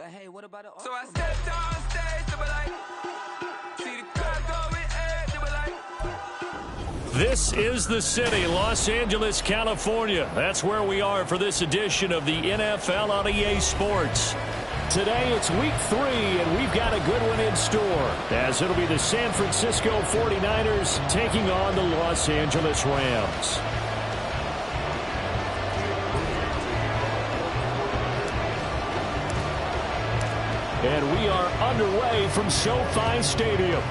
But hey, what about the So I stepped on stage, they were like, see the crowd going ahead, they were like. This is the city, Los Angeles, California. That's where we are for this edition of the NFL on EA Sports. Today it's week 3, and we've got a good one in store, as it'll be the San Francisco 49ers taking on the Los Angeles Rams. And we are underway from SoFi Stadium.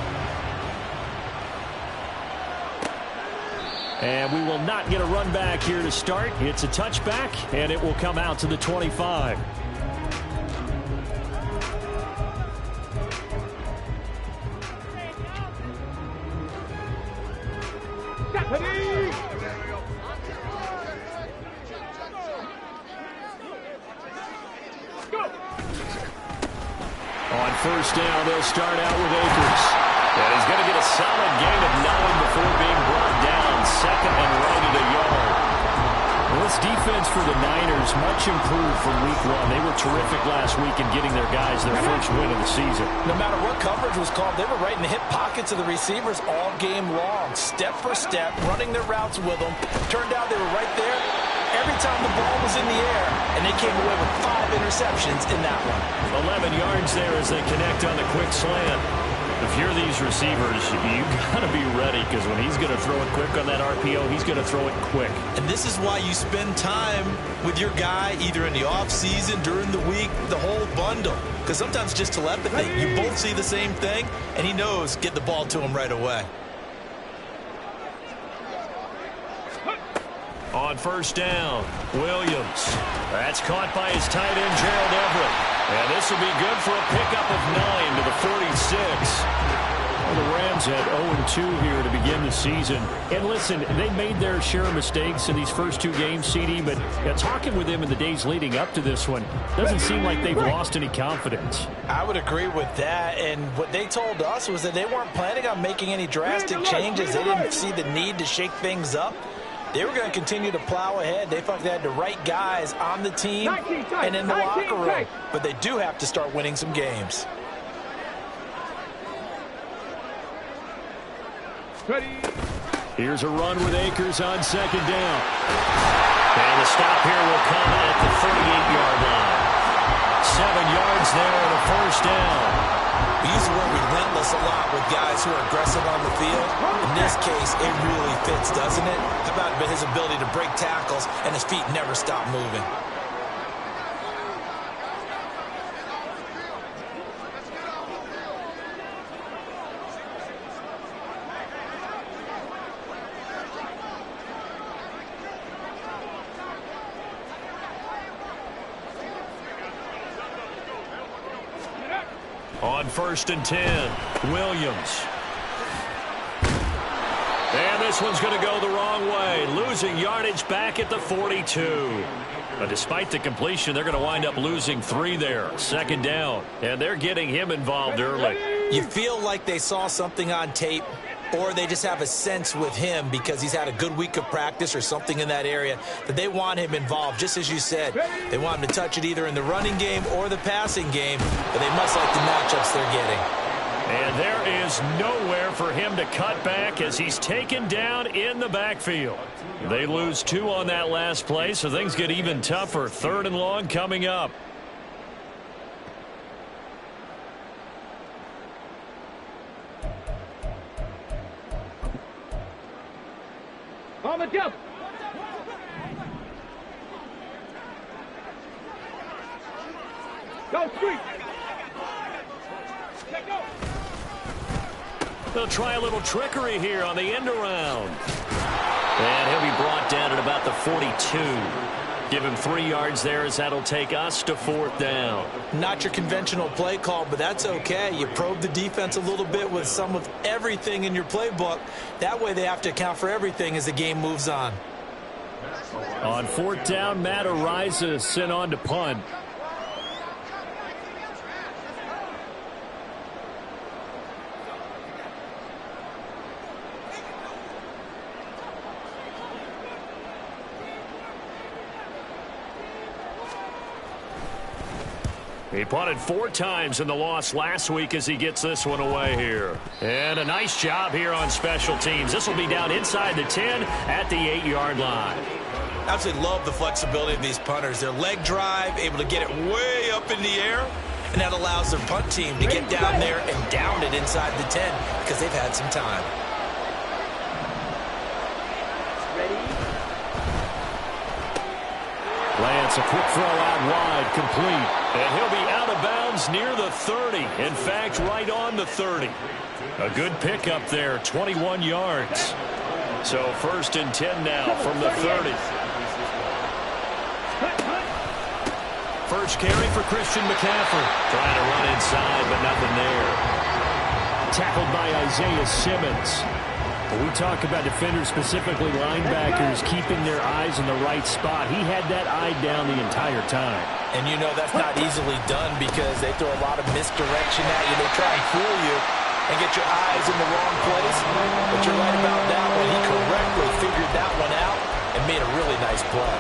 And we will not get a run back here to start. It's a touchback, and it will come out to the 25. On first down, they'll start out with Akers. And he's going to get a solid gain of 9 before being brought down. Second and right at a yard. Well, this defense for the Niners, much improved from week 1. They were terrific last week in getting their guys their first win of the season. No matter what coverage was called, they were right in the hip pockets of the receivers all game long. Step for step, running their routes with them. Turned out they were right there every time the ball was in the air, and they came away with 5 interceptions in that one. 11 yards there as they connect on the quick slant. If you're these receivers, you got to be ready, because when he's going to throw it quick on that RPO, he's going to throw it quick. And this is why you spend time with your guy either in the offseason, during the week, the whole bundle. Because sometimes just telepathy. You both see the same thing, and he knows get the ball to him right away. On first down, Williams. That's caught by his tight end, Gerald Everett. And this will be good for a pickup of 9 to the 46. Well, the Rams had 0-2 here to begin the season. And listen, they made their share of mistakes in these first 2 games, CD, but talking with them in the days leading up to this one, doesn't seem like they've lost any confidence. I would agree with that, and what they told us was that they weren't planning on making any drastic changes. They didn't see the need to shake things up. They were going to continue to plow ahead. They felt they had the right guys on the team and in the locker room. But they do have to start winning some games. Here's a run with Akers on second down. And the stop here will come at the 38-yard line. 7 yards there and a first down. We use the word relentless a lot with guys who are aggressive on the field. In this case, it really fits, doesn't it? How about his ability to break tackles and his feet never stop moving? On first and 10, Williams. And this one's going to go the wrong way, losing yardage back at the 42. But despite the completion, they're going to wind up losing 3 there. Second down, and they're getting him involved early. You feel like they saw something on tape, or they just have a sense with him because he's had a good week of practice or something in that area that they want him involved. Just as you said, they want him to touch it either in the running game or the passing game, but they must like the matchups they're getting. And there is nowhere for him to cut back as he's taken down in the backfield. They lose 2 on that last play, so things get even tougher. 3rd and long coming up. On the jump. Go, street. Go. They'll try a little trickery here on the end around. And he'll be brought down at about the 42. Give him 3 yards there as that'll take us to 4th down. Not your conventional play call, but that's okay. You probe the defense a little bit with some of everything in your playbook. That way they have to account for everything as the game moves on. On 4th down, Matt Ariza sent on to punt. He punted 4 times in the loss last week as he gets this one away here. And a nice job here on special teams. This will be down inside the 10 at the 8-yard line. Absolutely love the flexibility of these punters. Their leg drive, able to get it way up in the air, and that allows their punt team to get down there and down it inside the 10 because they've had some time. Lance, a quick throw out wide, complete. And he'll be out of bounds near the 30. In fact, right on the 30. A good pickup there, 21 yards. So 1st and 10 now from the 30. First carry for Christian McCaffrey. Trying to run inside, but nothing there. Tackled by Isaiah Simmons. We talk about defenders, specifically linebackers, keeping their eyes in the right spot. He had that eye down the entire time. And you know that's not easily done because they throw a lot of misdirection at you. They try and fool you and get your eyes in the wrong place. But you're right about that one. He correctly figured that one out and made a really nice play.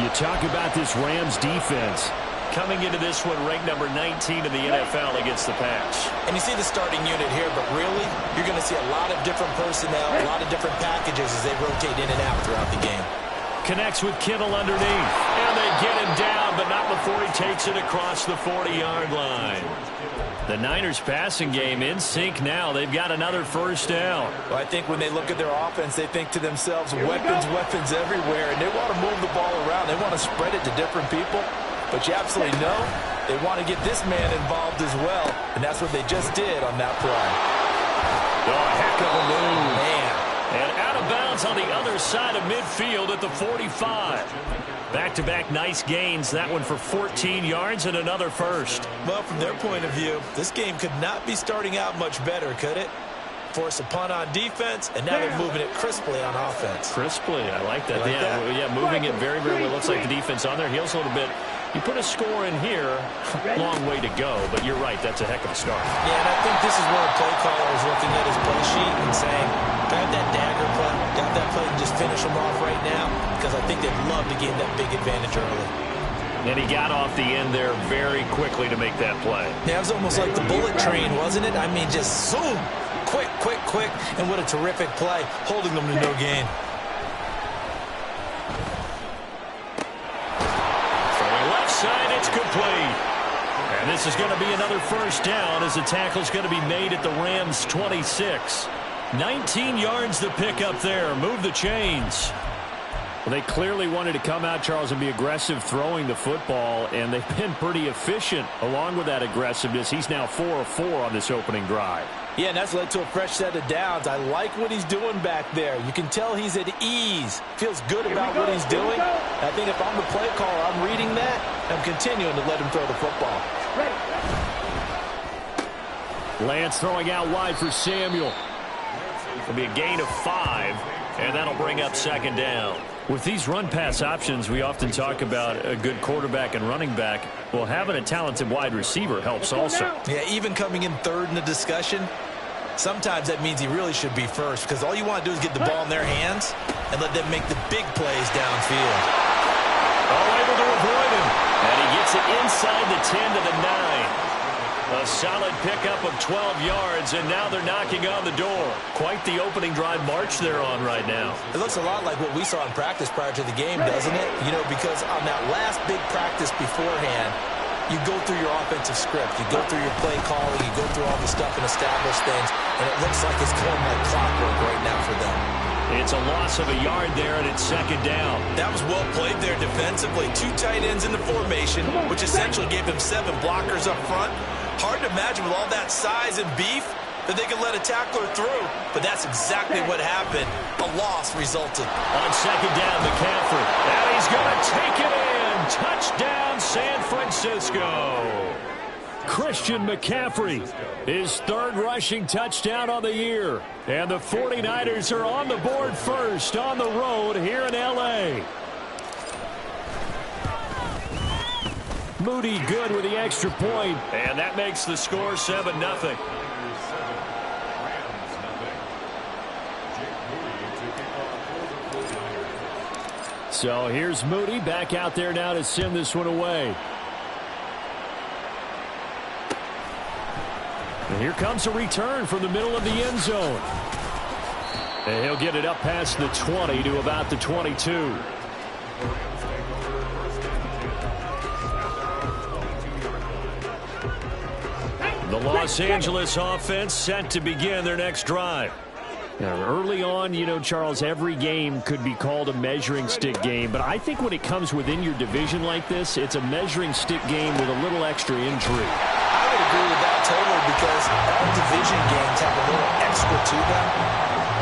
You talk about this Rams defense. Coming into this one ranked number 19 in the NFL against the pass. And you see the starting unit here, but really, you're going to see a lot of different personnel, a lot of different packages as they rotate in and out throughout the game. Connects with Kittle underneath. And they get him down, but not before he takes it across the 40-yard line. The Niners passing game in sync now. They've got another first down. Well, I think when they look at their offense, they think to themselves, weapons everywhere, and they want to move the ball around. They want to spread it to different people. But you absolutely know they want to get this man involved as well, and that's what they just did on that play. Oh, heck of a move. Man. And out of bounds on the other side of midfield at the 45. Back-to-back nice gains. That one for 14 yards and another first. Well, from their point of view, this game could not be starting out much better, could it? Force a punt on defense, and now they're moving it crisply on offense. Crisply, I like that. Like that? Yeah, moving it very, very well. Looks like the defense on their heels a little bit. You put a score in here, long way to go, but you're right, that's a heck of a start. Yeah, and I think this is where a play caller is looking at his play sheet and saying, got that dagger play, got that play, and just finish them off right now, because I think they'd love to gain that big advantage early. And he got off the end there very quickly to make that play. Yeah, it was almost like the bullet train, wasn't it? I mean, just zoom, quick, and what a terrific play, holding them to no gain. Side, it's complete. And this is going to be another first down as the tackle's going to be made at the Rams' 26. 19 yards to pick up there. Move the chains. Well, they clearly wanted to come out, Charles, and be aggressive throwing the football, and they've been pretty efficient along with that aggressiveness. He's now 4 of 4 on this opening drive. Yeah, and that's led to a fresh set of downs. I like what he's doing back there. You can tell he's at ease. Feels good about what he's doing. I think if I'm the play caller, I'm reading that. I'm continuing to let him throw the football. Lance throwing out wide for Samuel. It'll be a gain of 5, and that'll bring up second down. With these run-pass options, we often talk about a good quarterback and running back. Well, having a talented wide receiver helps also. Yeah, even coming in third in the discussion, sometimes that means he really should be first because all you want to do is get the ball in their hands and let them make the big plays downfield. Oh, able to avoid him. And he gets it inside the 10 to the 9. A solid pickup of 12 yards, and now they're knocking on the door. Quite the opening drive march they're on right now. It looks a lot like what we saw in practice prior to the game, doesn't it? You know, because on that last big practice beforehand, you go through your offensive script. You go through your play calling. You go through all the stuff and establish things, and it looks like it's going like clockwork right now for them. It's a loss of a yard there, and it's second down. That was well played there defensively. 2 tight ends in the formation, which essentially gave them 7 blockers up front. Hard to imagine with all that size and beef that they could let a tackler through, but that's exactly what happened. A loss resulted. On second down, McCaffrey. And he's going to take it in. Touchdown, San Francisco. Christian McCaffrey, his 3rd rushing touchdown on the year. And the 49ers are on the board first on the road here in L.A. Moody good with the extra point. And that makes the score 7-0. So here's Moody back out there now to send this one away. And here comes a return from the middle of the end zone. And he'll get it up past the 20 to about the 22. The Los Angeles offense set to begin their next drive. Now, early on, you know, Charles, every game could be called a measuring stick game. But I think when it comes within your division like this, it's a measuring stick game with a little extra intrigue. I would agree with that totally because all division games have a little extra to them.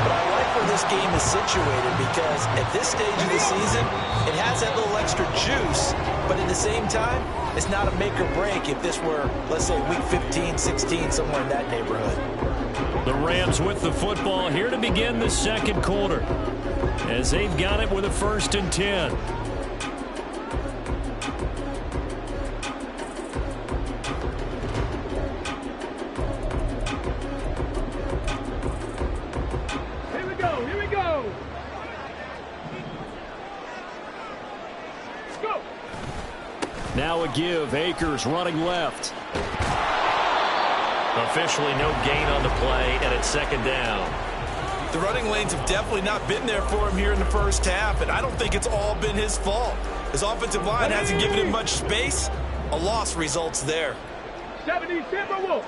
But I like where this game is situated because at this stage of the season, it has that little extra juice. But at the same time, it's not a make or break if this were, let's say, week 15, 16, somewhere in that neighborhood. The Rams with the football here to begin the second quarter as they've got it with a 1st and 10. Here we go. Here we go. Let's go. Now a give. Akers running left. Officially no gain on the play, and it's 2nd down. The running lanes have definitely not been there for him here in the first half, and I don't think it's all been his fault. His offensive line hasn't given him much space. A loss results there. 70 Timberwolves.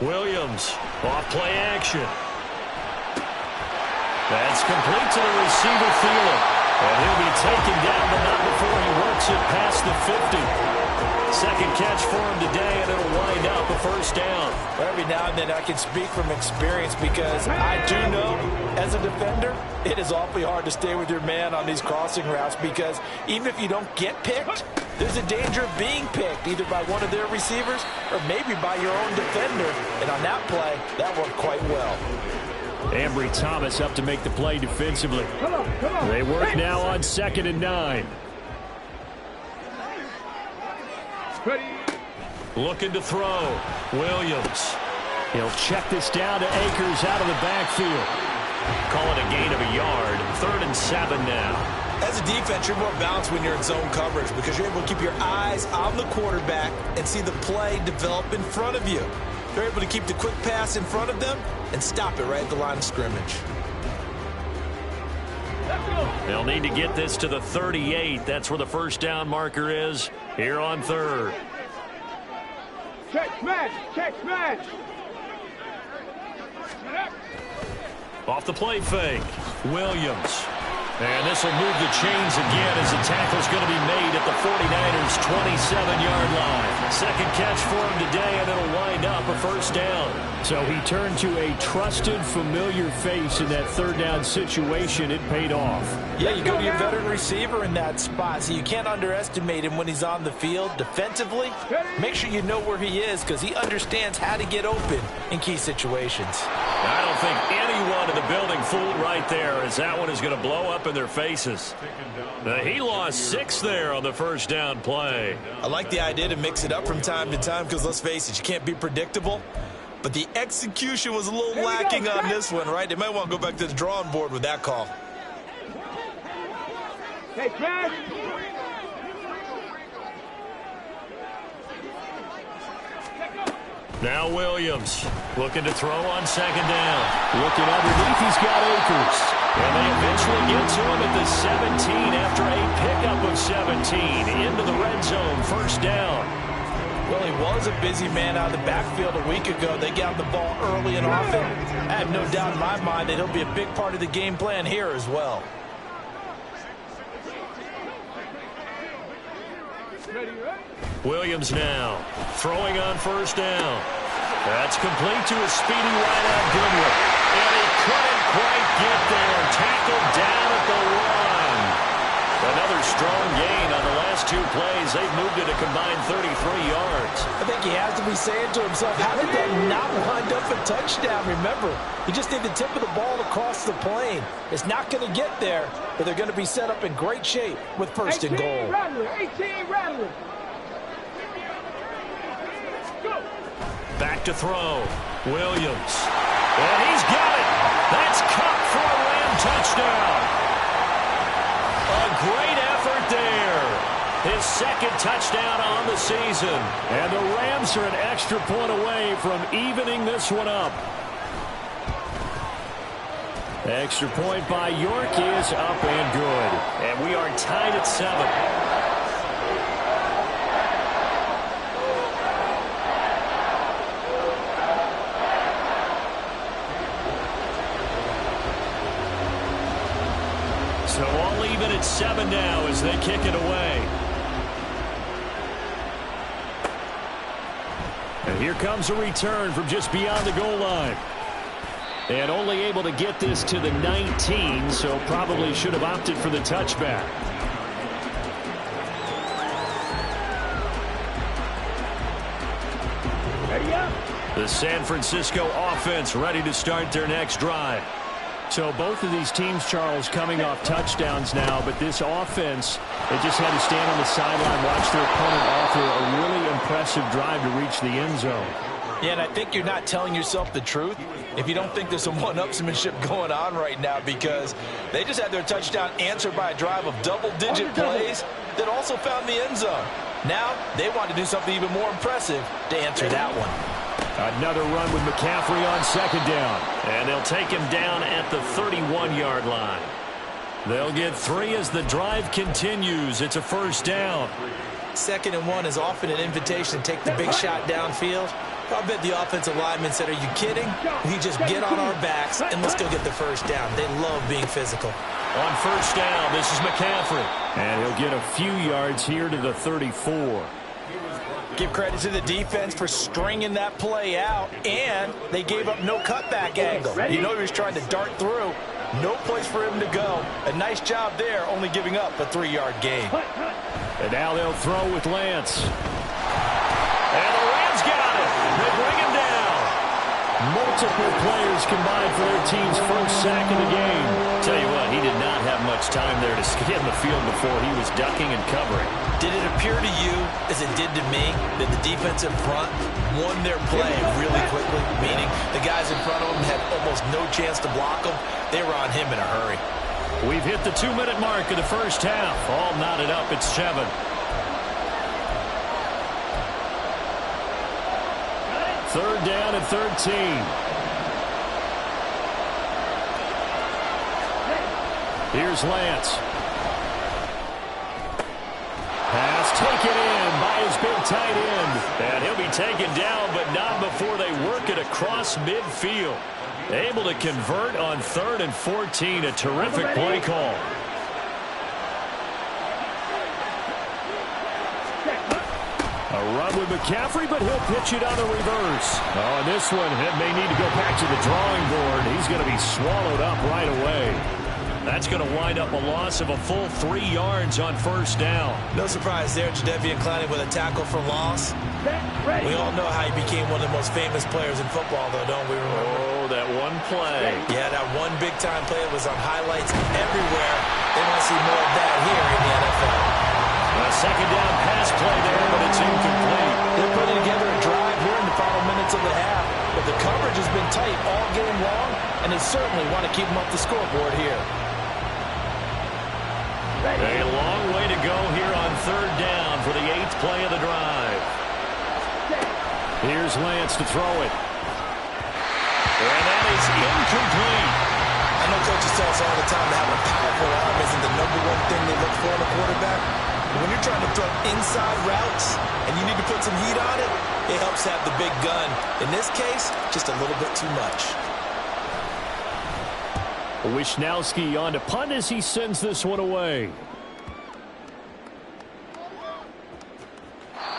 Williams off play action. That's complete to the receiver, Thielen. And he'll be taken down, but not before he works it past the 50. 2nd catch for him today, and it'll wind up a 1st down. Every now and then I can speak from experience because I do know, as a defender, it is awfully hard to stay with your man on these crossing routes because even if you don't get picked, there's a danger of being picked either by one of their receivers or maybe by your own defender. And on that play, that worked quite well. Ambry Thomas up to make the play defensively. Come on. They work now on 2nd and 9. Ready. Looking to throw. Williams. He'll check this down to Akers out of the backfield. Call it a gain of a yard. 3rd and 7 now. As a defense, you're more balanced when you're in zone coverage because you're able to keep your eyes on the quarterback and see the play develop in front of you. They're able to keep the quick pass in front of them and stop it right at the line of scrimmage. They'll need to get this to the 38. That's where the 1st down marker is here on 3rd. Check smash. Check smash. Off the play fake. Williams. And this will move the chains again as the tackle's going to be made at the 49ers' 27-yard line. 2nd catch for him today, and it'll wind up a 1st down. So he turned to a trusted, familiar face in that 3rd down situation. It paid off. Yeah, you go to your veteran receiver in that spot, so you can't underestimate him when he's on the field. Defensively, make sure you know where he is because he understands how to get open in key situations. I don't think anyone in the building fooled right there as that one is going to blow up in their faces. He lost 6 there on the 1st down play. I like the idea to mix it up from time to time because, let's face it, you can't be predictable. But the execution was a little lacking on this one, right? They might want to go back to the drawing board with that call. Hey, smash. Now Williams looking to throw on 2nd down. Looking underneath, he's got Akers. And they eventually get to him at the 17 after a pickup of 17 into the red zone. 1st down. Well, he was a busy man out of the backfield a week ago. They got the ball early and often. I have no doubt in my mind that he'll be a big part of the game plan here as well. Williams now throwing on 1st down. That's complete to a speedy wideout Goodwin. And he couldn't quite get there. Tackled down at the 1. Another strong gain on the last 2 plays. They've moved it a combined 33 yards. I think he has to be saying to himself, how did that not wind up a touchdown? Remember, you just need the tip of the ball across the plane. It's not going to get there, but they're going to be set up in great shape with 1st and goal. 18 Rattler. Back to throw. Williams. And he's got it. That's caught for a Ram touchdown. A great effort there. His second touchdown on the season. And the Rams are an extra point away from evening this one up. Extra point by York is up and good. And we are tied at 7. So all even at 7 now as they kick it away. And here comes a return from just beyond the goal line. And only able to get this to the 19, so probably should have opted for the touchback. The San Francisco offense ready to start their next drive. So both of these teams, Charles, coming off touchdowns now, but this offense, they just had to stand on the sideline, watch their opponent offer a really impressive drive to reach the end zone. Yeah, and I think you're not telling yourself the truth if you don't think there's some one-upsmanship going on right now, because they just had their touchdown answered by a drive of double-digit plays that also found the end zone. Now they want to do something even more impressive to answer that one. Another run with McCaffrey on second down. And they'll take him down at the 31-yard line. They'll get 3 as the drive continues. It's a first down. 2nd and 1 is often an invitation to take the big shot downfield. I bet the offensive lineman said, are you kidding? We just get on our backs and let's go get the first down. They love being physical. On first down, this is McCaffrey. And he'll get a few yards here to the 34. Give credit to the defense for stringing that play out, and they gave up no cutback angle. You know he was trying to dart through. No place for him to go. A nice job there, only giving up a 3-yard gain. And now they'll throw with Lance. And the Rams got it. They bring him down. Multiple players combined for their team's first sack of the game. Tell you what, he did not have much time there to scan the field before he was ducking and covering. Did it appear to you, as it did to me, that the defensive front won their play really quickly? Meaning the guys in front of them had almost no chance to block them. They were on him in a hurry. We've hit the 2-minute mark of the first half. All knotted up at 7. Third down at 13. Here's Lance. Pass taken in by his big tight end. And he'll be taken down, but not before they work it across midfield. Able to convert on 3rd and 14. A terrific play call. A run with McCaffrey, but he'll pitch it on a reverse. Oh, and this one, it may need to go back to the drawing board. He's going to be swallowed up right away. That's going to wind up a loss of a full 3 yards on first down. No surprise there, Jadeveon Clowney with a tackle for loss. We all know how he became one of the most famous players in football, though, don't we remember? Oh, that one play. Yeah, that one big-time play was on highlights everywhere. They want to see more of that here in the NFL. A second down pass play there, but it's incomplete. They're putting together a drive here in the final minutes of the half, but the coverage has been tight all game long, and they certainly want to keep them off the scoreboard here. A long way to go here on third down for the 8th play of the drive. Here's Lance to throw it. And that is incomplete. I know coaches tell us all the time that having a powerful arm isn't the #1 thing they look for in a quarterback. But when you're trying to throw inside routes and you need to put some heat on it, it helps have the big gun. In this case, just a little bit too much. Wishnowski on to punt as he sends this one away.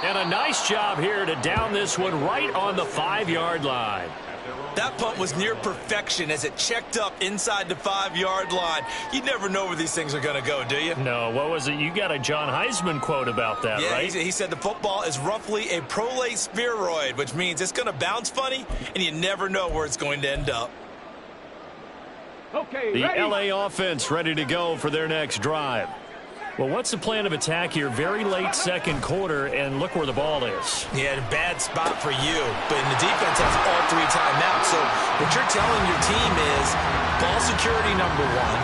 And a nice job here to down this one right on the 5-yard line. That punt was near perfection as it checked up inside the 5-yard line. You never know where these things are going to go, do you? No, what was it? You got a John Heisman quote about that, right? Yeah, he said the football is roughly a prolate spheroid, which means it's going to bounce funny, and you never know where it's going to end up. Okay, the ready? LA offense ready to go for their next drive. Well, what's the plan of attack here? Very late second quarter, and look where the ball is. Yeah, a bad spot for you. But the defense has all 3 timeouts, so we're you're telling your team is ball security number one.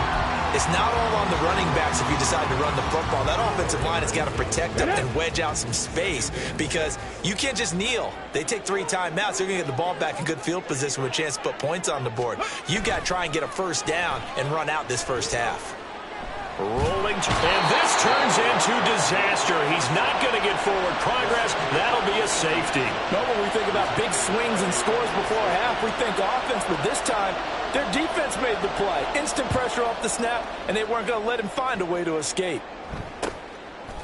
It's not all on the running backs if you decide to run the football. That offensive line has got to protect them and wedge out some space because you can't just kneel. They take 3 timeouts. They're going to get the ball back in good field position with a chance to put points on the board. You've got to try and get a first down and run out this first half. Rolling, and this turns into disaster. He's not going to get forward progress. That'll be a safety. But when we think about big swings and scores before a half, we think offense, but this time, their defense made the play. Instant pressure off the snap, and they weren't going to let him find a way to escape.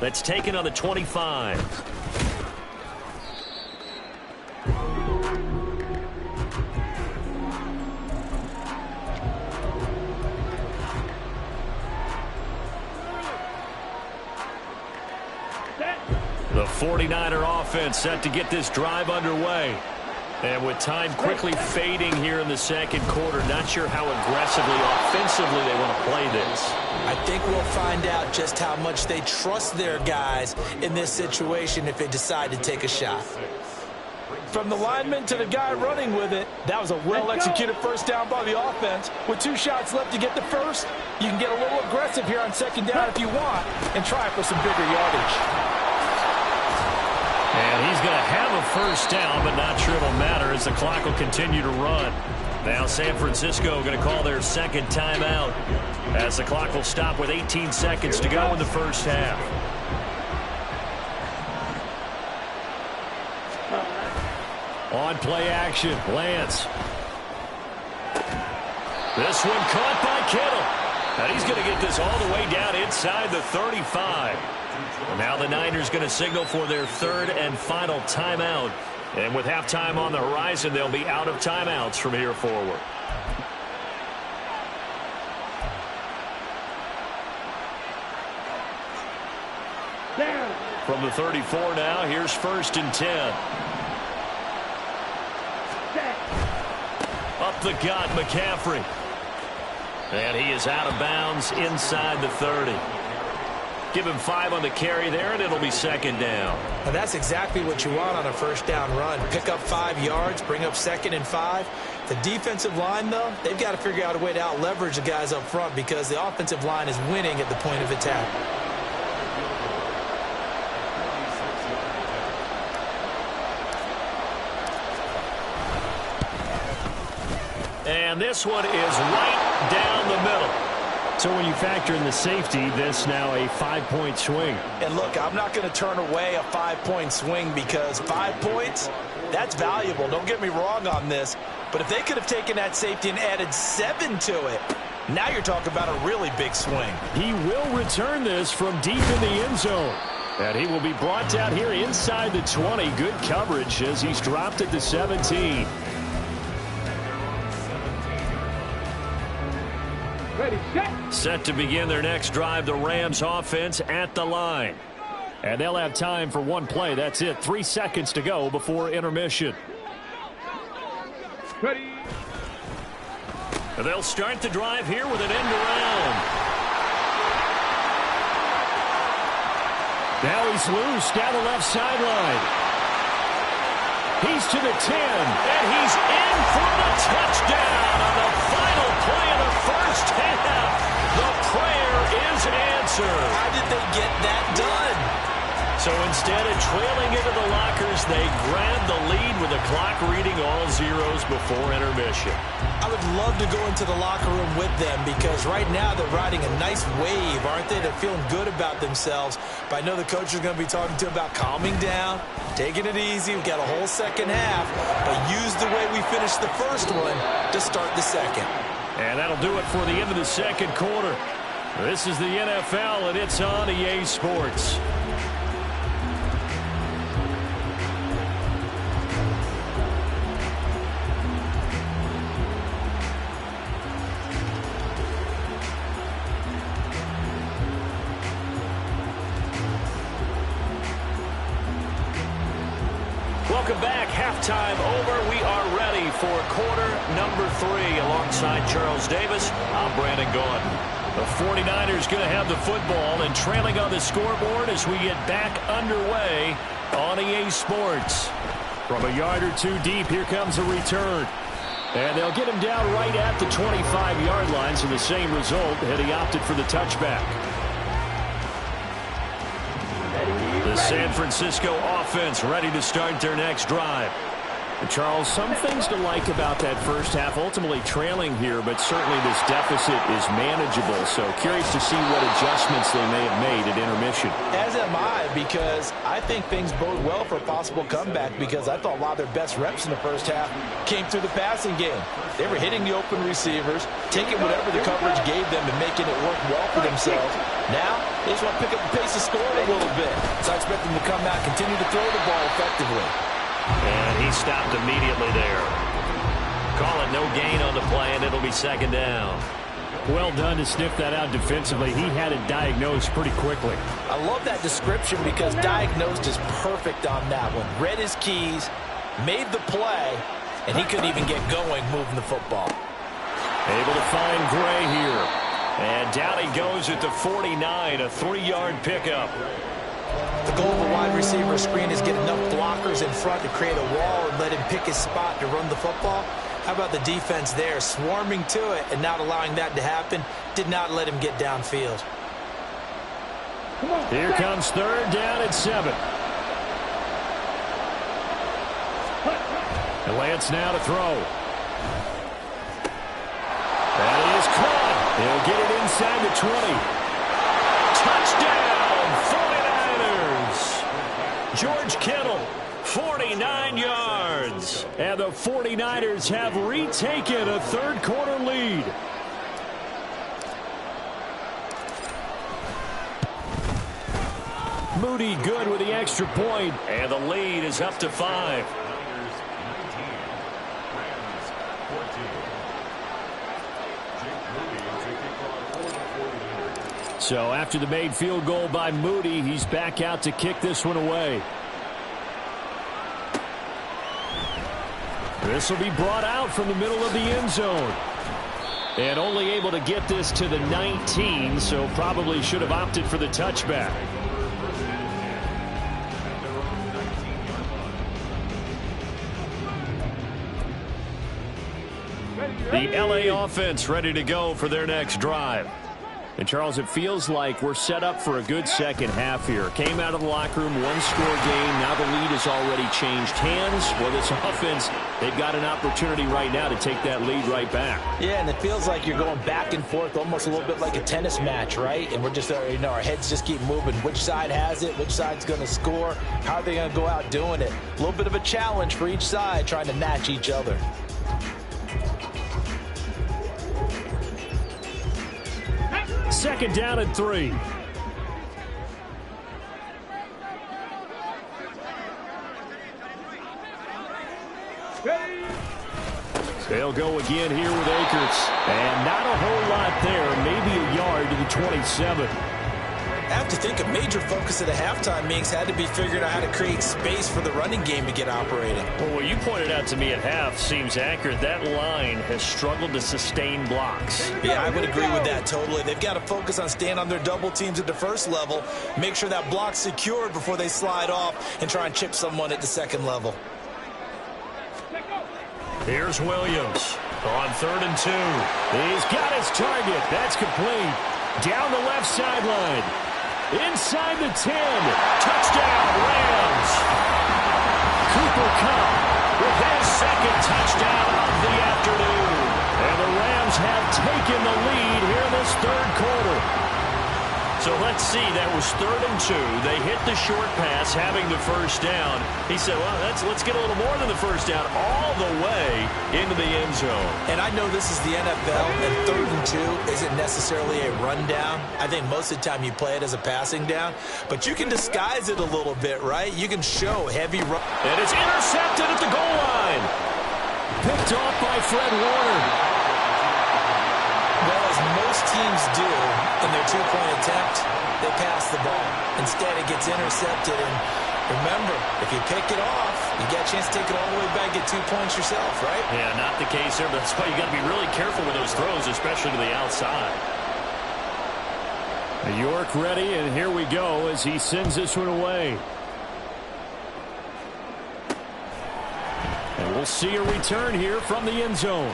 That's taken on the 25. The 49er offense set to get this drive underway. And with time quickly fading here in the second quarter, not sure how aggressively, offensively they want to play this. I think we'll find out just how much they trust their guys in this situation if they decide to take a shot. From the lineman to the guy running with it, that was a well-executed first down by the offense. With 2 shots left to get the first, you can get a little aggressive here on second down if you want and try for some bigger yardage. And he's going to have a first down, but not sure it'll matter as the clock will continue to run. Now San Francisco going to call their second timeout as the clock will stop with 18 seconds to go in the first half. On play action, Lance. This one caught by Kittle. And he's going to get this all the way down inside the 35. Well, now the Niners going to signal for their third and final timeout. And with halftime on the horizon, they'll be out of timeouts from here forward. From the 34 now, here's 1st and 10. Up the gut, McCaffrey. And he is out of bounds inside the 30. Give him 5 on the carry there, and it'll be second down. Now that's exactly what you want on a first down run. Pick up 5 yards, bring up 2nd and 5. The defensive line, though, they've got to figure out a way to out-leverage the guys up front because the offensive line is winning at the point of attack. And this one is right down the middle. So when you factor in the safety, this now a 5-point swing. And look, I'm not going to turn away a 5-point swing because 5 points, that's valuable. Don't get me wrong on this. But if they could have taken that safety and added 7 to it, now you're talking about a really big swing. He will return this from deep in the end zone. And he will be brought down here inside the 20. Good coverage as he's dropped at the 17. Ready, set. Set to begin their next drive, the Rams offense at the line. And they'll have time for one play. That's it. 3 seconds to go before intermission. Ready. And they'll start the drive here with an end around. Now he's loose down the left sideline. He's to the 10, and he's in for the touchdown on the final play of the first half. The prayer is answered. How did they get that done? So instead of trailing into the lockers, they grabbed the lead with the clock reading all zeros before intermission. I would love to go into the locker room with them because right now they're riding a nice wave, aren't they? They're feeling good about themselves. But I know the coach is going to be talking to them about calming down, taking it easy. We've got a whole second half, but use the way we finished the first one to start the second. And that'll do it for the end of the second quarter. This is the NFL, and it's on EA Sports. Welcome back. Halftime over. We are ready for quarter number 3. Alongside Charles Davis, I'm Brandon Gaudin. The 49ers going to have the football and trailing on the scoreboard as we get back underway on EA Sports. From a yard or two deep, here comes a return. And they'll get him down right at the 25-yard line, so the same result had he opted for the touchback. The San Francisco offense ready to start their next drive. Charles, some things to like about that first half, ultimately trailing here, but certainly this deficit is manageable. So curious to see what adjustments they may have made at intermission. As am I, because I think things bode well for a possible comeback, because I thought a lot of their best reps in the first half came through the passing game. They were hitting the open receivers, taking whatever the coverage gave them and making it work well for themselves. Now, they just want to pick up the pace of scoring a little bit. So I expect them to come out, continue to throw the ball effectively. And he stopped immediately there. Call it no gain on the play, and it'll be second down. Well done to sniff that out defensively. He had it diagnosed pretty quickly. I love that description, because diagnosed is perfect on that one. Read his keys, made the play, and he couldn't even get going moving the football. Able to find Gray here. And down he goes at the 49, a 3-yard pickup. The goal of a wide receiver screen is get enough blockers in front to create a wall and let him pick his spot to run the football. How about the defense there, swarming to it and not allowing that to happen? Did not let him get downfield. Here comes third down at 7. And Lance now to throw. That is caught. He'll get it inside the 20. Touchdown! George Kittle, 49 yards. And the 49ers have retaken a third-quarter lead. Moody good with the extra point. And the lead is up to 5. So after the made field goal by Moody, he's back out to kick this one away. This will be brought out from the middle of the end zone. And only able to get this to the 19, so probably should have opted for the touchback. The LA offense ready to go for their next drive. And, Charles, it feels like we're set up for a good second half here. Came out of the locker room, one-score game. Now the lead has already changed hands. Well, this offense, they've got an opportunity right now to take that lead right back. Yeah, and it feels like you're going back and forth, almost a little bit like a tennis match, right? And we're just, our heads just keep moving. Which side has it? Which side's going to score? How are they going to go out doing it? A little bit of a challenge for each side, trying to match each other. Second down and 3. They'll go again here with Akers. And not a whole lot there. Maybe a yard to the 27. I have to think a major focus of the halftime meetings had to be figuring out how to create space for the running game to get operating. Well, what you pointed out to me at half seems accurate. That line has struggled to sustain blocks. Yeah, I would agree with that totally. They've got to focus on staying on their double teams at the first level, make sure that block's secured before they slide off and try and chip someone at the second level. Here's Williams on 3rd and 2. He's got his target. That's complete. Down the left sideline. Inside the 10. Touchdown, Rams. Cooper Kupp with his second touchdown of the afternoon. And the Rams have taken the lead here in this third quarter. So let's see, that was 3rd and 2. They hit the short pass, having the first down. He said, well, let's get a little more than the first down, all the way into the end zone. And I know this is the NFL, and 3rd and 2 isn't necessarily a rundown. I think most of the time you play it as a passing down. But you can disguise it a little bit, right? You can show heavy run. And it's intercepted at the goal line. Picked off by Fred Warner. Well, as most teams do in their two-point attempt, they pass the ball. Instead, it gets intercepted. And remember, if you pick it off, you get a chance to take it all the way back, get 2 points yourself, right? Yeah, not the case there. But that's why you got to be really careful with those throws, especially to the outside. York ready, and here we go as he sends this one away. And We'll see a return here from the end zone.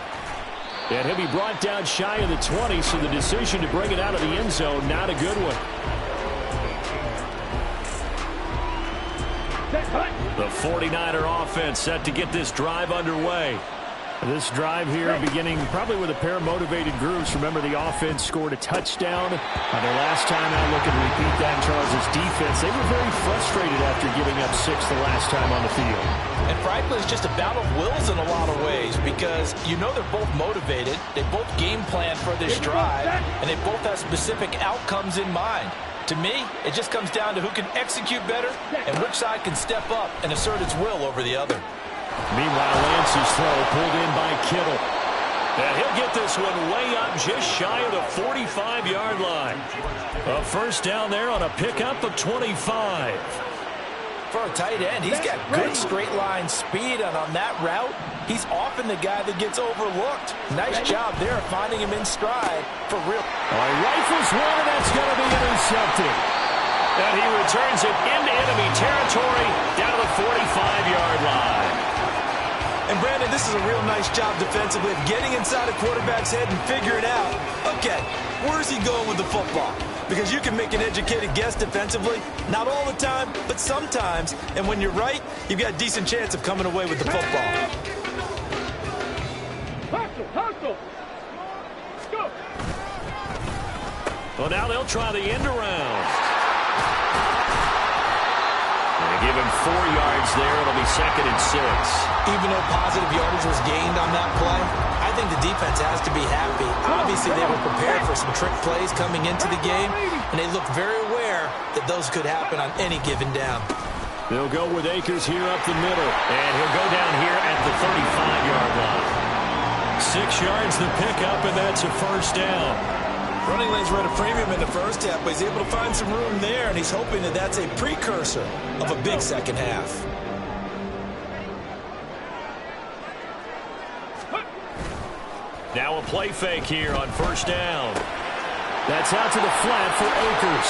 And he'll be brought down shy of the 20, so the decision to bring it out of the end zone, not a good one. The 49er offense set to get this drive underway. This drive here beginning probably with a pair of motivated groups. Remember, the offense scored a touchdown on their last time out. Looking to repeat that in Charles' defense. They were very frustrated after giving up 6 the last time on the field. And frankly, it's just a battle of wills in a lot of ways because you know they're both motivated. They both game plan for this drive, and they both have specific outcomes in mind. To me, it just comes down to who can execute better and which side can step up and assert its will over the other. Meanwhile, Lance's throw pulled in by Kittle. And he'll get this one way up just shy of the 45-yard line. A first down there on a pickup of 25. For a tight end, he's got good straight line speed, and on that route, he's often the guy that gets overlooked. Nice job there finding him in stride for real. All right, rifles one, and that's going to be intercepted. And he returns it into enemy territory down to the 45-yard line. And Brandon, this is a real nice job defensively of getting inside a quarterback's head and figuring out, okay, where's he going with the football? Because you can make an educated guess defensively, not all the time, but sometimes. And when you're right, you've got a decent chance of coming away with the football. Hustle. Go. Well, now they'll try the end around. They give him 4 yards there. It'll be 2nd and 6. Even though positive yardage was gained on that play, I think the defense has to be happy. Obviously, they were prepared for some trick plays coming into the game, and they look very aware that those could happen on any given down. They'll go with Akers here up the middle, and he'll go down here at the 35-yard line. 6 yards the pickup, and that's a first down. Running lanes were at a premium in the first half, but he's able to find some room there, and he's hoping that that's a precursor of a big second half. Now a play fake here on first down. That's out to the flat for Akers.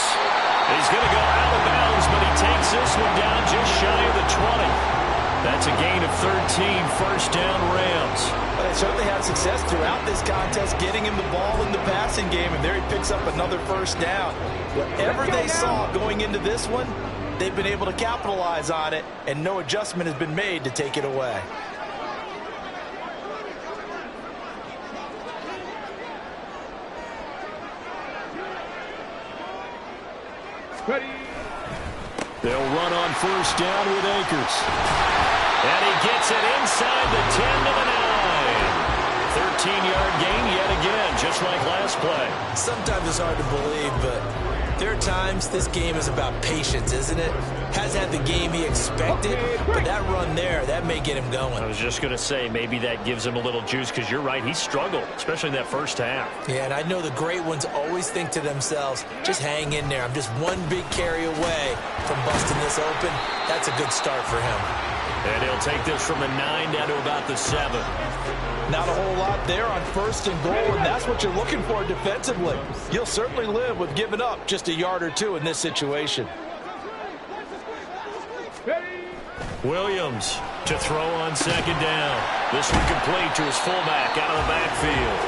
He's going to go out of bounds, but he takes this one down just shy of the 20. That's a gain of 13, first down Rams. But they certainly had success throughout this contest, getting him the ball in the passing game, and there he picks up another first down. Whatever they saw going into this one, they've been able to capitalize on it, and no adjustment has been made to take it away. Ready. They'll run on first down with Akers. And he gets it inside the 10 to the 9. 13-yard gain yet again, just like last play. Sometimes it's hard to believe, but there are times this game is about patience, isn't it? Has had the game he expected, but that run there, that may get him going. I was just going to say, maybe that gives him a little juice, because you're right, he struggled, especially in that first half. Yeah, and I know the great ones always think to themselves, just hang in there. I'm just one big carry away from busting this open. That's a good start for him. And he'll take this from the 9 down to about the 7. Not a whole lot there on first and goal, and that's what you're looking for defensively. You'll certainly live with giving up just a yard or two in this situation. Williams to throw on second down. This one complete to his fullback out of the backfield.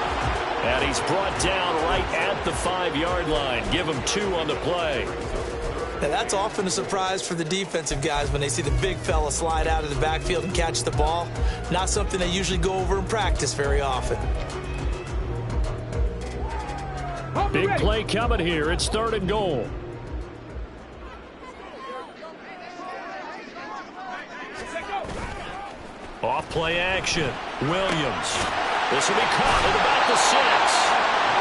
And he's brought down right at the 5-yard line. Give him 2 on the play. Now, that's often a surprise for the defensive guys when they see the big fella slide out of the backfield and catch the ball. Not something they usually go over in practice very often. Big play coming here. It's 3rd and goal. Off play action. Williams. This will be caught at about the 6.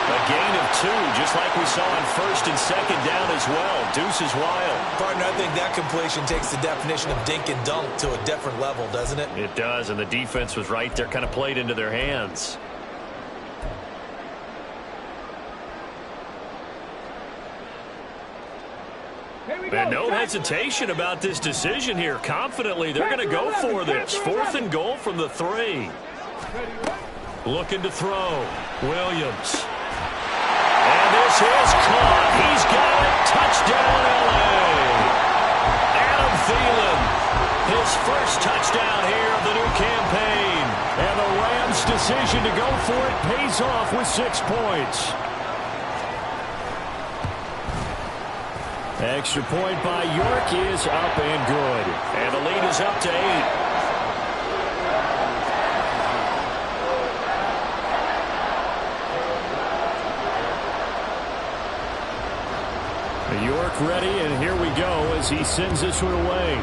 A gain of 2, just like we saw on first and second down as well. Deuce is wild. Partner, I think that completion takes the definition of dink and dunk to a different level, doesn't it? It does, and the defense was right there, kind of played into their hands. And no hesitation about this decision here. Confidently, they're going to go for this. 4th and goal from the 3. Looking to throw. Williams. And this is caught. He's got it. Touchdown, L.A. Adam Thielen his first touchdown here of the new campaign. And the Rams' decision to go for it pays off with 6 points. Extra point by York is up and good. And the lead is up to 8. York ready, and here we go as he sends this one away.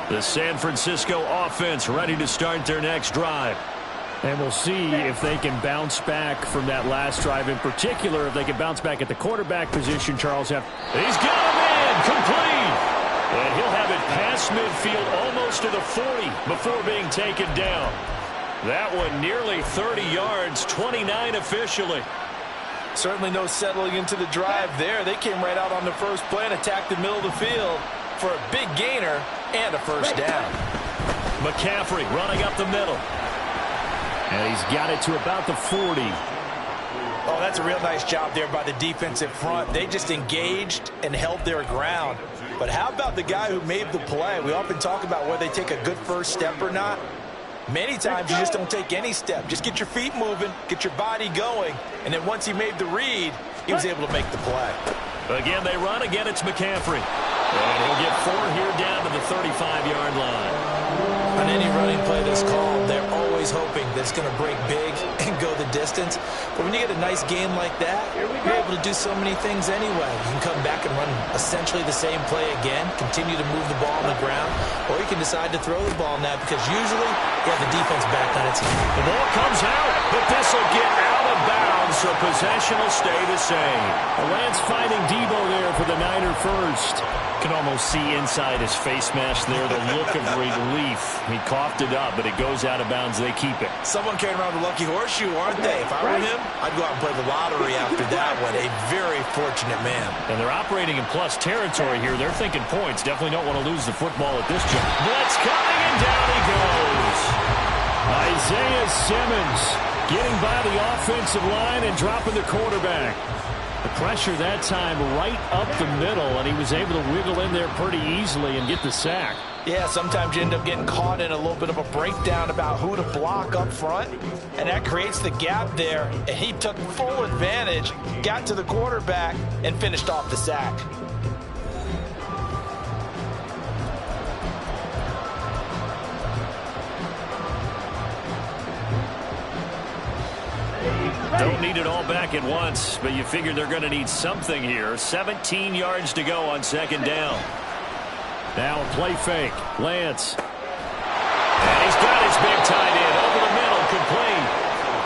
The San Francisco offense ready to start their next drive. And we'll see if they can bounce back from that last drive. In particular, if they can bounce back at the quarterback position, Charles. He's got him in, complete. And he'll have it past midfield almost to the 40 before being taken down. That one nearly 30 yards, 29 officially. Certainly no settling into the drive there. They came right out on the first play and attacked the middle of the field for a big gainer and a first down. McCaffrey running up the middle. And he's got it to about the 40. Oh, that's a real nice job there by the defensive front. They just engaged and held their ground. But how about the guy who made the play? We often talk about whether they take a good first step or not. Many times you just don't take any step. Just get your feet moving, get your body going, and then once he made the read, he was able to make the play. Again, they run. Again, it's McCaffrey. And he'll get 4 here down to the 35-yard line. On any running play that's called, they're always hoping that it's going to break big and go the distance. But when you get a nice game like that, you're able to do so many things anyway. You can come back and run essentially the same play again, continue to move the ball on the ground, or you can decide to throw the ball now because usually you have the defense back on its feet. The ball comes out, but this will get out of bounds, so possession will stay the same. Lance finding Debo there for the Niner first. Can almost see inside his face mask there, the look of relief. He coughed it up, but it goes out of bounds. They keep it. Someone carrying around the lucky horseshoe, aren't they? If I were him, I'd go out and play the lottery after that one. A very fortunate man. And they're operating in plus territory here. They're thinking points. Definitely don't want to lose the football at this jump. Blitz coming, and down he goes. Isaiah Simmons getting by the offensive line and dropping the quarterback. The pressure that time right up the middle, and he was able to wiggle in there pretty easily and get the sack. Yeah, sometimes you end up getting caught in a little bit of a breakdown about who to block up front, and that creates the gap there, and he took full advantage, got to the quarterback, and finished off the sack. Don't need it all back at once, but you figure they're going to need something here. 17 yards to go on second down. Now a play fake. Lance. And he's got his big tight end over the middle, complete.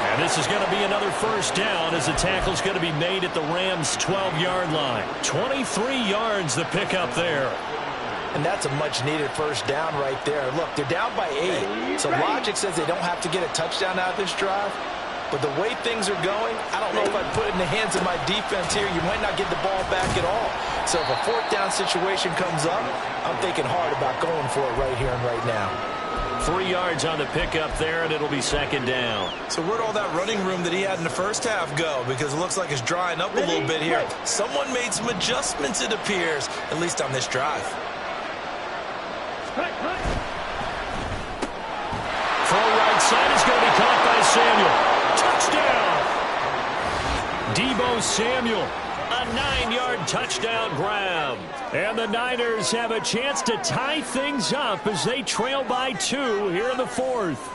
And this is going to be another first down as the tackle's going to be made at the Rams' 12-yard line. 23 yards the pickup there. And that's a much-needed first down right there. Look, they're down by 8, so logic says they don't have to get a touchdown out of this drive. But the way things are going, I don't know if I'd put it in the hands of my defense here. You might not get the ball back at all. So if a fourth down situation comes up, I'm thinking hard about going for it right here and right now. 3 yards on the pickup there, and it'll be second down. So where'd all that running room that he had in the first half go? Because it looks like it's drying up a little bit here. Someone made some adjustments, it appears, at least on this drive. Throw right side is going to be caught by Samuel. Touchdown! Debo Samuel, a 9-yard touchdown grab. And the Niners have a chance to tie things up as they trail by 2 here in the fourth.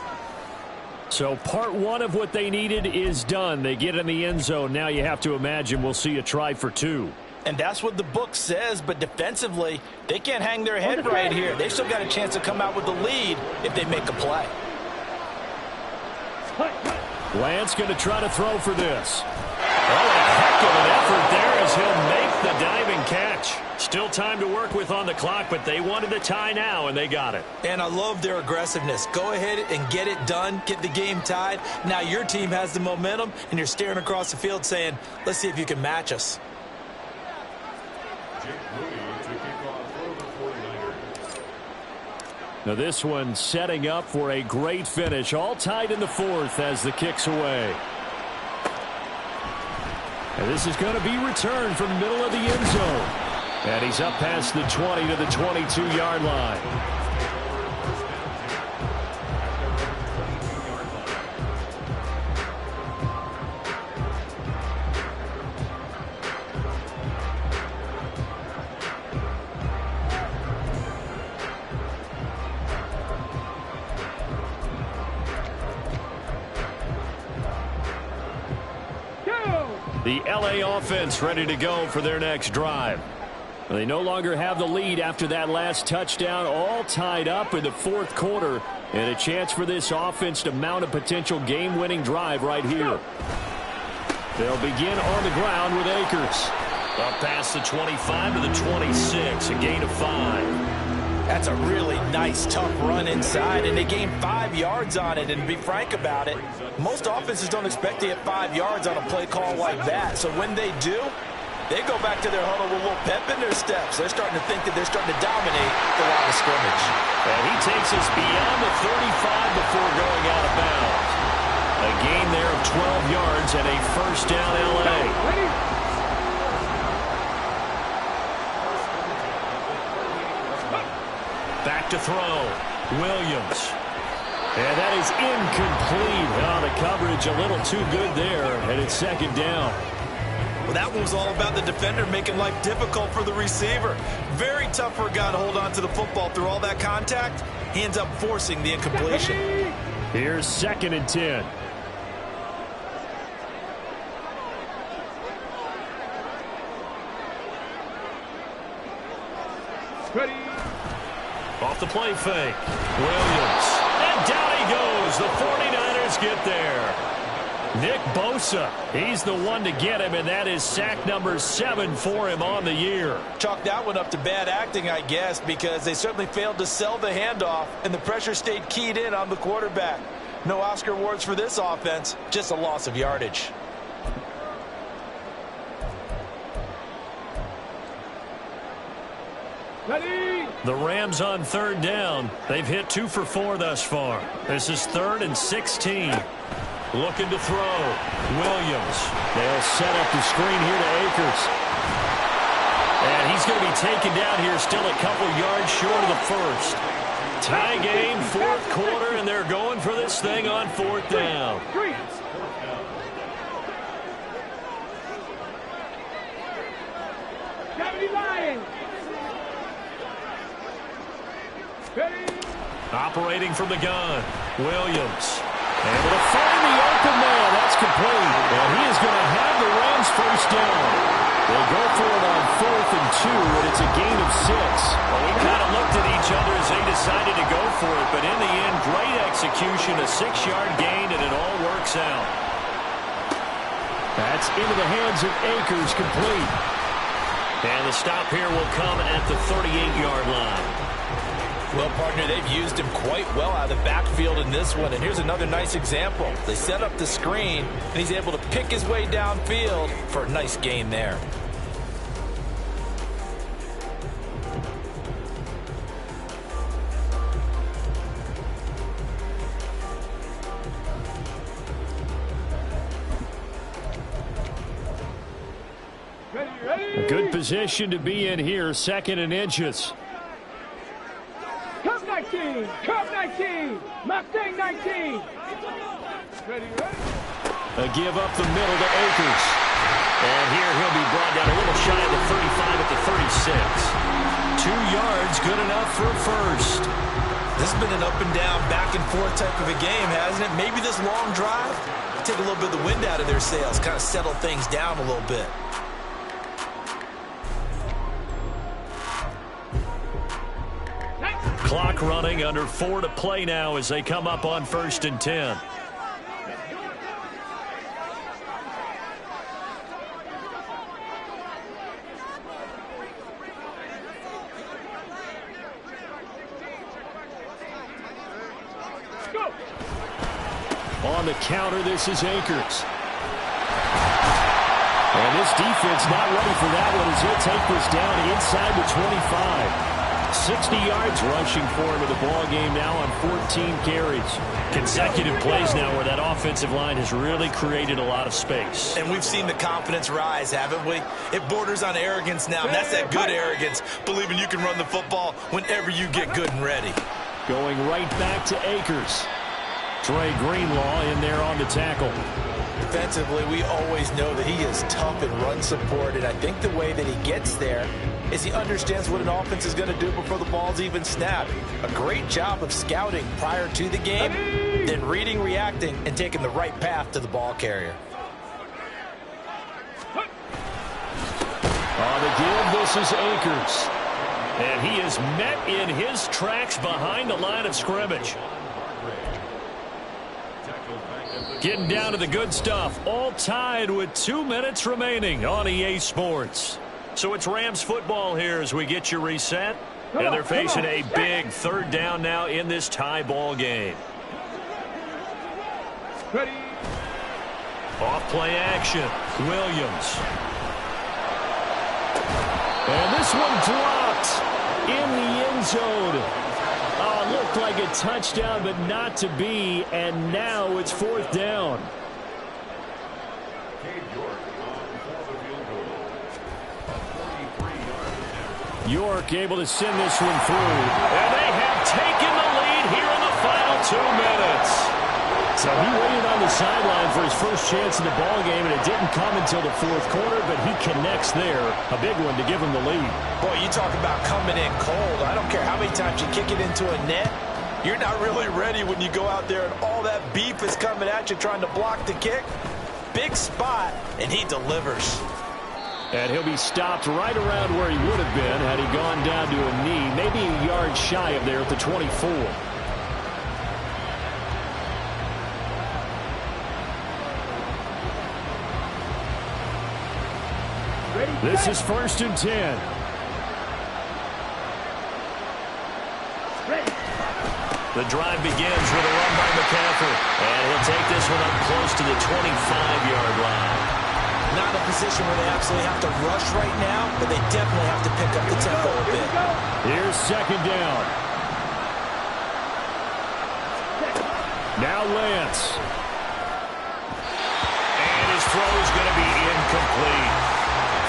So part one of what they needed is done. They get in the end zone. Now you have to imagine we'll see a try for 2. And that's what the book says, but defensively, they can't hang their head right here. They've still got a chance to come out with the lead if they make a play. Lance going to try to throw for this. Oh, a heck of an effort there as he'll make the diving catch. Still time to work with on the clock, but they wanted the tie now, and they got it. And I love their aggressiveness. Go ahead and get it done, get the game tied. Now your team has the momentum, and you're staring across the field saying, let's see if you can match us. Now this one setting up for a great finish. All tied in the fourth as the kick's away. And this is going to be returned from the middle of the end zone. And he's up past the 20 to the 22-yard line. The LA offense ready to go for their next drive. They no longer have the lead after that last touchdown, all tied up in the fourth quarter, and a chance for this offense to mount a potential game-winning drive right here. They'll begin on the ground with Akers. Up past the 25 to the 26, a gain of 5. That's a really nice, tough run inside, and they gained 5 yards on it. And to be frank about it, most offenses don't expect to get 5 yards on a play call like that. So when they do, they go back to their huddle with a little pep in their steps. They're starting to think that they're starting to dominate the line of scrimmage. And he takes us beyond the 35 before going out of bounds. A gain there of 12 yards and a first down LA. Back to throw. Williams. And that is incomplete. Oh, the coverage a little too good there, and it's second down. Well, that one was all about the defender making life difficult for the receiver. Very tough for a guy to hold on to the football through all that contact. He ends up forcing the incompletion. Here's 2nd and 10. Ready. Off the play fake. Williams. And down he goes. The 49ers get there. Nick Bosa, he's the one to get him, and that is sack number 7 for him on the year. Chalk that one up to bad acting, I guess, because they certainly failed to sell the handoff, and the pressure stayed keyed in on the quarterback. No Oscar awards for this offense, just a loss of yardage. Ready. The Rams on 3rd down. They've hit 2 for 4 thus far. This is 3rd and 16. Looking to throw. Williams. They'll set up the screen here to Akers. And he's going to be taken down here, still a couple yards short of the first. Tie game, 4th quarter, and they're going for this thing on 4th down. Operating from the gun. Williams. Able to find the open man. That's complete. And he is going to have the Rams first down. They'll go for it on 4th and 2, and it's a gain of 6. Well, we kind of looked at each other as they decided to go for it, but in the end, great execution, a 6-yard gain, and it all works out. That's into the hands of Akers, complete. And the stop here will come at the 38-yard line. Well, partner, they've used him quite well out of the backfield in this one. And here's another nice example. They set up the screen, and he's able to pick his way downfield for a nice gain there. Ready. A good position to be in here, 2nd and inches. Cup 19. Cup 19. Mustang 19. Ready. A give up the middle to Akers. And here he'll be brought down a little shy of the 35 at the 36. 2 yards, good enough for a first. This has been an up and down, back and forth type of a game, hasn't it? Maybe this long drive, take a little bit of the wind out of their sails, kind of settle things down a little bit. Clock running, under 4 to play now as they come up on 1st and 10. Go. On the counter, this is Akers. And this defense not ready for that one as he'll take this down inside the 25. 60 yards rushing for him in the ball game now on 14 carries. Consecutive plays now where that offensive line has really created a lot of space. And we've seen the confidence rise, haven't we? It borders on arrogance now, and that's that good arrogance, believing you can run the football whenever you get good and ready. Going right back to Akers. Trey Greenlaw in there on the tackle. Defensively, we always know that he is tough in run support, and I think the way that he gets there is he understands what an offense is going to do before the ball's even snapped. A great job of scouting prior to the game, then reading, reacting, and taking the right path to the ball carrier. On the give, this is Akers. And he is met in his tracks behind the line of scrimmage. Getting down to the good stuff, all tied with 2 minutes remaining on EA Sports. So it's Rams football here as we get you reset. And they're facing a big third down now in this tie ball game. Ready. Off play action, Williams. And this one dropped in the end zone. Oh, it looked like a touchdown, but not to be, and now it's fourth down. York able to send this one through. And they have taken the lead here in the final 2 minutes. So he waited on the sideline for his first chance in the ball game, and it didn't come until the fourth quarter, but he connects there. A big one to give him the lead. Boy, you talk about coming in cold. I don't care how many times you kick it into a net. You're not really ready when you go out there and all that beef is coming at you trying to block the kick. Big spot, and he delivers. And he'll be stopped right around where he would have been had he gone down to a knee, maybe a yard shy of there at the 24. This is 1st and 10. The drive begins with a run by McCaffrey. And he'll take this one up close to the 25-yard line. Not in a position where they absolutely have to rush right now, but they definitely have to pick up the tempo a bit. Here's second down. Now Lance. And his throw is going to be incomplete.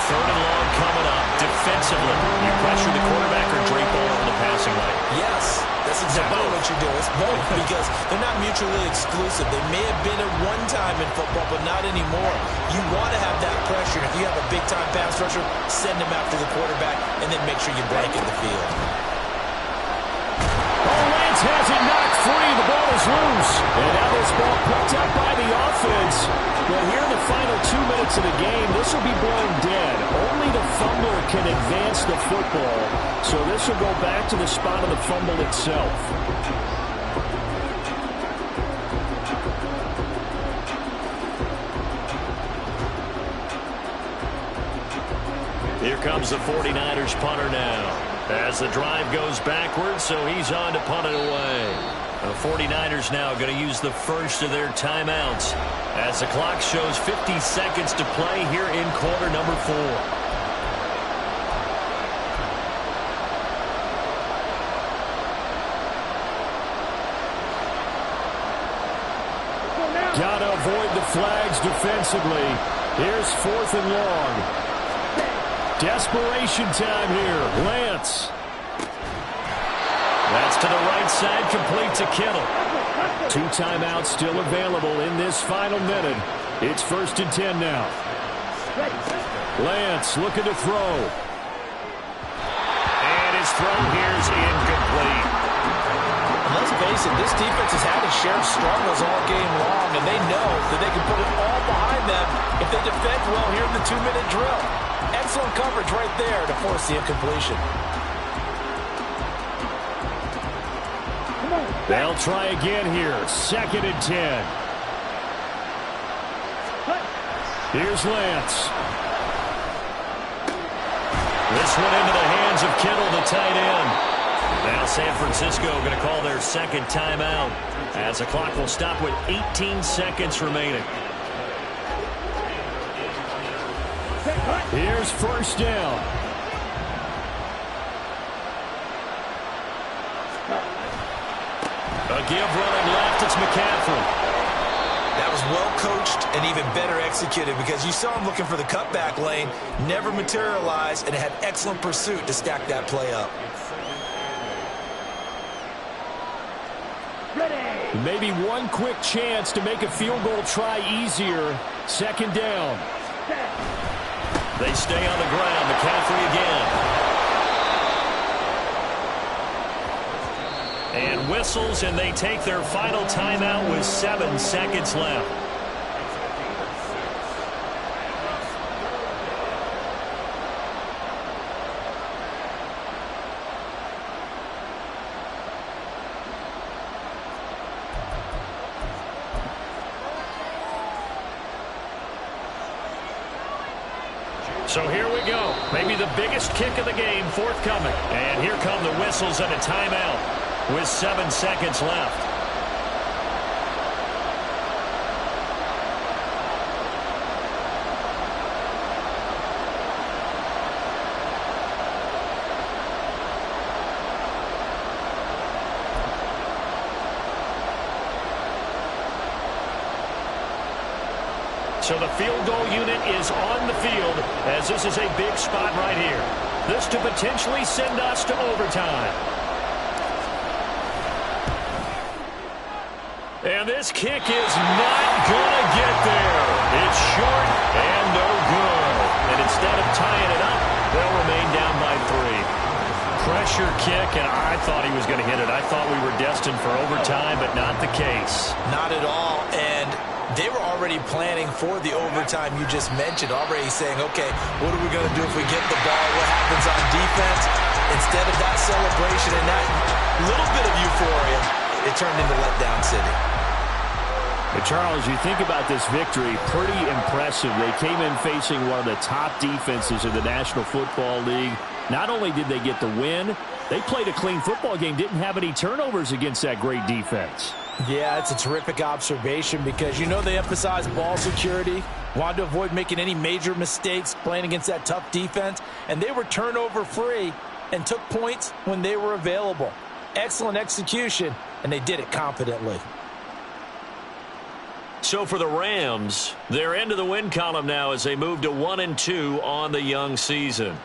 Third and long coming up. Defensively, you pressure the quarterback or drape ball over the passing lane. Yes, that's exactly what you do. It's both because they're not mutually exclusive. They may have been at one time in football, but not anymore. You want to have that pressure. If you have a big-time pass rusher, send him after the quarterback, and then make sure you blanket the field. Oh, Lance has it knocked free. The ball is loose. And now this ball picked up by the offense. But here in the final 2 minutes of the game, this will be blown dead. Only the fumbler can advance the football. So this will go back to the spot of the fumble itself. Here comes the 49ers punter now. As the drive goes backwards, so he's on to punt it away. The 49ers now going to use the first of their timeouts as the clock shows 50 seconds to play here in quarter number 4. Got to avoid the flags defensively. Here's 4th and long. Desperation time here. Lance. That's to the right side, complete to Kittle. 2 timeouts still available in this final minute. It's 1st and 10 now. Lance looking to throw. And his throw here is incomplete. Let's face it, this defense has had its share of struggles all game long, and they know that they can put it all behind them if they defend well here in the 2-minute drill. Excellent coverage right there to force the incompletion. They'll try again here. 2nd and 10. Here's Lance. This one into the hands of Kittle, the tight end. Now San Francisco going to call their second timeout as the clock will stop with 18 seconds remaining. Here's 1st down. A give running left. It's McCaffrey. That was well coached and even better executed because you saw him looking for the cutback lane, never materialized, and had excellent pursuit to stack that play up. Maybe one quick chance to make a field goal try easier. Second down. They stay on the ground. McCaffrey again. And whistles, and they take their final timeout with 7 seconds left. So here we go. Maybe the biggest kick of the game forthcoming. And here come the whistles and a timeout with 7 seconds left. So the field goal unit is on the field as this is a big spot right here. This to potentially send us to overtime. And this kick is not going to get there. It's short and no good. And instead of tying it up, they'll remain down by 3. Pressure kick, and I thought he was going to hit it. I thought we were destined for overtime, but not the case. Not at all, and they were already planning for the overtime you just mentioned, already saying, okay, what are we going to do if we get the ball? What happens on defense? Instead of that celebration and that little bit of euphoria, it turned into letdown city. But Charles, you think about this victory, pretty impressive. They came in facing one of the top defenses in the National Football League. Not only did they get the win, they played a clean football game, didn't have any turnovers against that great defense. Yeah, it's a terrific observation because you know they emphasize ball security, wanted to avoid making any major mistakes playing against that tough defense, and they were turnover-free and took points when they were available. Excellent execution, and they did it confidently. So for the Rams, they're into the win column now as they move to 1-2 on the young season.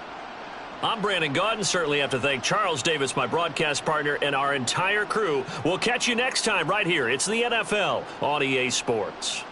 I'm Brandon Gaudin. Certainly have to thank Charles Davis, my broadcast partner, and our entire crew. We'll catch you next time right here. It's the NFL on EA Sports.